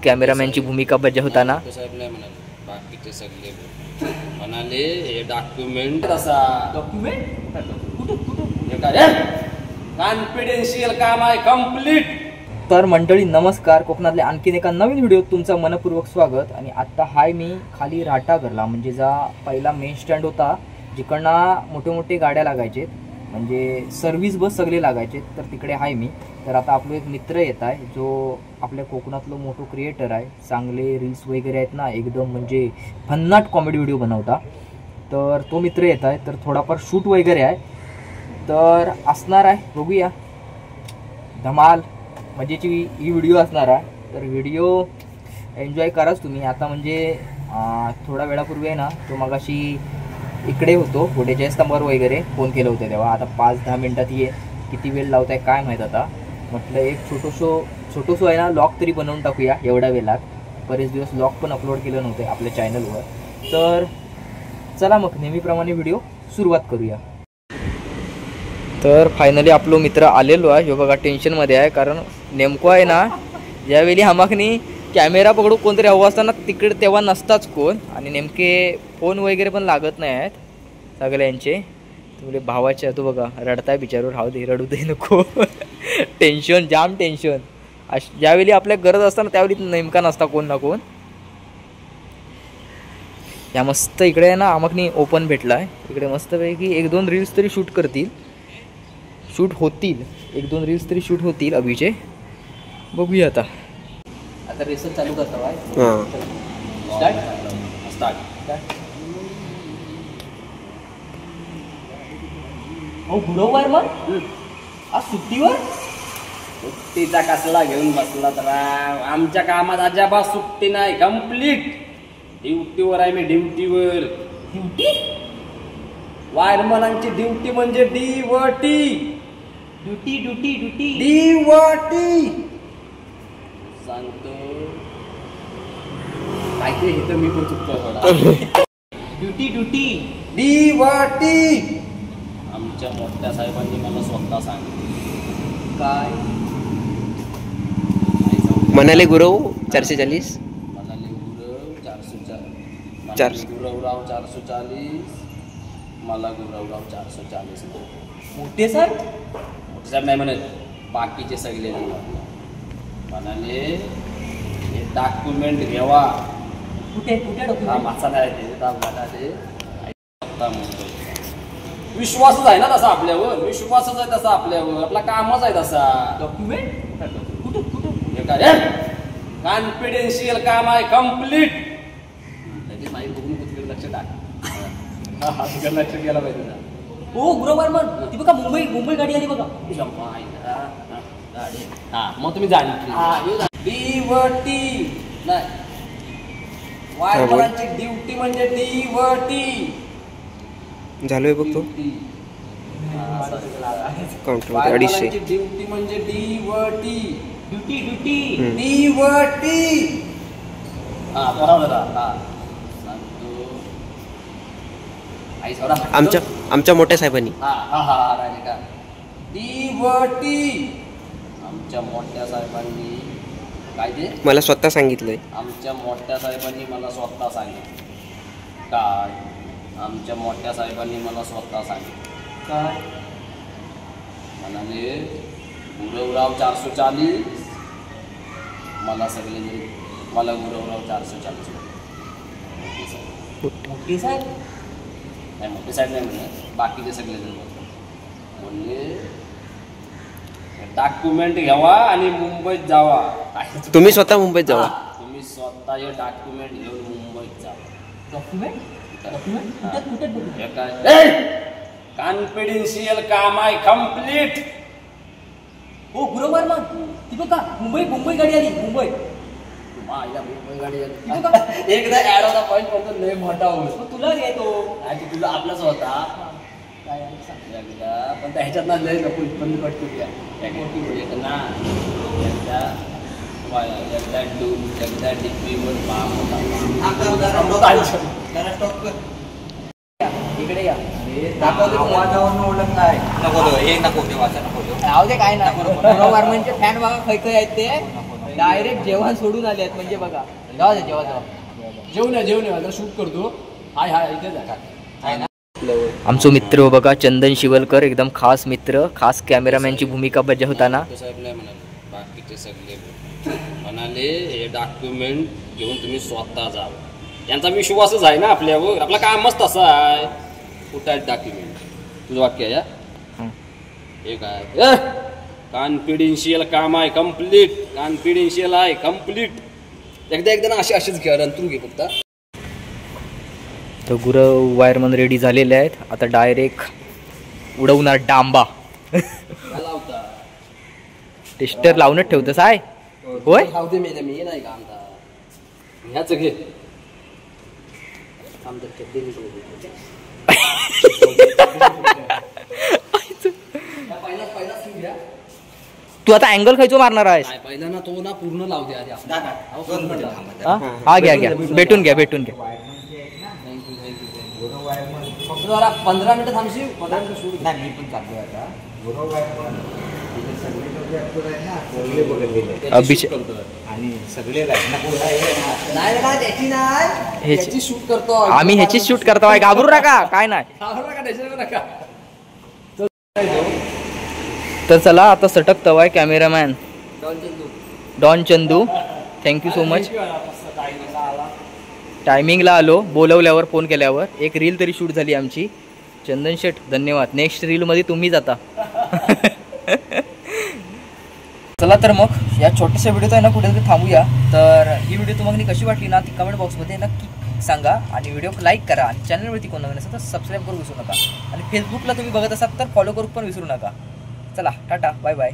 कॅमेरामॅनची भूमिका बजावताना. साहेब नाही म्हणाले, बाकीचे सगळे म्हणाले हे डॉक्युमेंट असा डॉक्युमेंट कॉन्फिडेन्शियल काम आहे कंप्लीट. तर मंडळी नमस्कार, कोकणातल्या आणखीन एका नवीन व्हिडिओत तुमचं मनपूर्वक स्वागत. आणि आत्ता हाय मी खाली राहटागरला, म्हणजे जा पहिला मेन स्टँड होता जिकडनं मोठे मोठे गाड्या लागायचे, म्हणजे सर्व्हिस बस सगळे लागायचे, तर तिकडे हाय मी. तर आता आपलं एक मित्र येत आहे जो आपल्या कोकणातलं मोठं क्रिएटर आहे, चांगले रील्स वगैरे आहेत ना, एकदम म्हणजे भन्नाट कॉमेडी व्हिडिओ बनवता. तर तो मित्र येत आहे, तर थोडाफार शूट वगैरे आहे तर असणार आहे, बघूया. धमाल मजेची ही व्हिडिओ असणार आहे, तर व्हिडिओ एन्जॉय कराच तुम्ही. आता म्हणजे थोडा वेळापूर्वी आहे ना, तो मगाशी इकडे होतो घोड्याच्या स्तंभावर वगैरे फोन केलं होतं तेव्हा. आता 5-10 मिनटात ये, किती वेळ लावताय काय माहीत. आता म्हटलं एक छोटंसं आहे ना लॉग तरी बनवून टाकूया एवढ्या वेळात. बरेच दिवस लॉग पण अपलोड केलं नव्हते आपल्या चॅनलवर. तर चला मग नेहमीप्रमाणे व्हिडिओ सुरुवात करूया. तर फायनली आपलो मित्र आलेलो आहे. ह्यो बघा टेन्शनमध्ये आहे, कारण नेमकं आहे ना ज्यावेळी हमाकनी कॅमेरा पकडू कोणतरी हवं असताना तिकडे तेव्हा नसताच कोण, आणि नेमके फोन वगैरे पण लागत नाही आहेत सगळ्यांचे. तुमचे भावाचे तू बघा रडताय बिचारूर, राहू दे रडू दे नको. टेन्शन जाम टेन्शन. ज्यावेळी आपल्या गरज असताना त्यावेळी नेमका नसता कोण ना कोण. या मस्त इकडे आहे ना आमकनी ओपन भेटला आहे, इकडे मस्तपैकी 1-2 रील्स तरी शूट होतील 1-2 रील्स तरी शूट होतील अभिचे. बघूया आता रेसल चालू करता भाई. स्टार्ट. बरोबर मग आज सुट्टीचा कसला घेऊन बसला तर आमच्या कामात अजिबात सुट्टी नाही, कंप्लीट ड्युटीवर आहे मी. ड्युटीवर वायरमनांची ड्युटी म्हणजे ड्युटी सांगतो काय ते हे तर मी पण चुकतो थोडा. ड्युटी आमच्या मोठ्या साहेबांनी मला स्वतः सांगितलं. काय म्हणाले गुरव 440 म्हणाले गुरव 440 गुरवराव 440 मला गुरवराव 440. मोठे साहेब नाही म्हणत, बाकीचे सगळे म्हणाले हे डॉक्युमेंट घेवा. कुठे मासा नाही विश्वासच आहे ना तसा आपल्यावर, विश्वासच आहे तसा आपल्यावर, आपला कामच आहे तसा. डॉक्युमेंट कुठे काय कॉन्फिडेन्शियल काम आहे कंप्लीट. त्याची माहिती बघून कुठे लक्ष टाक. लक्ष गेला पाहिजे ना. हो गुरुवार मग ती बघा मुंबई गाडी आली बघा. हा मग तुम्ही जाणली नाही, वायरमॅनची ड्युटी म्हणजे झालोय बघतो वायरमॅनची ड्युटी म्हणजे ड्युटी. हा बरोबर. हा आमच्या मोठ्या साहेबांनी आमच्या मोठ्या साहेबांनी काय ते मला स्वतः सांगितलंय. आमच्या मोठ्या साहेबांनी मला स्वतः सांगितलं. काय आमच्या मोठ्या साहेबांनी मला स्वतः सांगितलं. काय म्हणाले गुरवराव 440 मला सगळे मला गुरवराव 440. मोठी साहेब नाही, मोठे साहेब नाही म्हणत, बाकीचे सगळे जण बोलले डॉक्युमेंट घ्यावा आणि मुंबईत जावा. तुम्ही स्वतः मुंबईत जावा. तुम्ही स्वतः हे डॉक्युमेंट घेऊन मुंबईत जावा. डॉक्युमेंट कॉन्फिडेन्शियल काम आहे कंप्लीट. हो गुरुवार मग ती बघा मुंबई गाडी आली. मुंबई गाडी आली एकदा ऍड होता पॉईंट करतो लय मोठा होईल. तुला घेतो तुला आपलाच होता एकदा, पण ह्याच्यात ना लय नको उत्पन्न कट करूया ना. एकदा डिपीवर इकडे या. आवाजावरून ओळख नाही. नको हे नको ते वाचा नको राहू दे काय नाही. गुरुवार म्हणजे फॅन बघा खै आहेत ते. डायरेक्ट जेवण सोडून आले आहेत म्हणजे बघा. जाऊ दे जेव्हा जेवण आता शूट करतो. हाय इथे जा. आमचो मित्र बघा चंदन शिवलकर, एकदम खास मित्र, खास कॅमेरामॅनची भूमिका बजावताना. साहेब नाही म्हणाले, बाकीचे सगळे म्हणाले हे डॉक्युमेंट घेऊन तुम्ही स्वतः जावं. यांचा विश्वासच आहे ना आपल्यावर, आपला कामच तसं आहे. कुठं आहेत डॉक्युमेंट? तुझं वाक्य आहे हे काय? कॉन्फिडेन्शियल काम आहे, कम्प्लीट कॉन्फिडेन्शियल आहे, कम्प्लीट. एकदा ना अशीच घ्या, नंतर घे फक्त. तर गुरं वायरमन रेडी झालेले आहेत. आता डायरेक्ट उडवणार डांबा. लावता टेस्टर लावूनच ठेवतस आहे होय. लावते मी नाही का आमचा ह्याच घे. तू आता अँगल खायचो मारणार आहेस? पहिला ना तो ना पूर्ण लावते आधी. हा घ्या भेटून घ्या. फक्त जरा 15 मिनिटं थांबशील. 15 मिनिटं शूट नाही मी पण चाललोय आता. अभिषेक आणि सगळे नाही ह्याची शूट करतो आम्ही ह्याची शूट करतो आहे. घाबरू नका, काय नाही. तर चला आता सटकतो आहे cameraman don Chandu. Thank you so much. टायमिंगला आलो, बोलवल्यावर फोन केल्यावर. एक रील तरी शूट झाली आमची. चंदन शेठ धन्यवाद. नेक्स्ट रीलमध्ये तुम्ही जाता. चला तर मग या छोट्याशा व्हिडिओत आहे ना कुठेतरी थांबूया. तर ही व्हिडिओ तुम्हाला कशी वाटली ना ती कमेंट बॉक्समध्ये नक्की सांगा. आणि व्हिडिओ लाईक करा. आणि चॅनलवरती कोण नवीन असेल तर सबस्क्राईब करू विसरू नका. आणि फेसबुकला तुम्ही बघत असाल तर फॉलो करू पण विसरू नका. चला टाटा बाय बाय.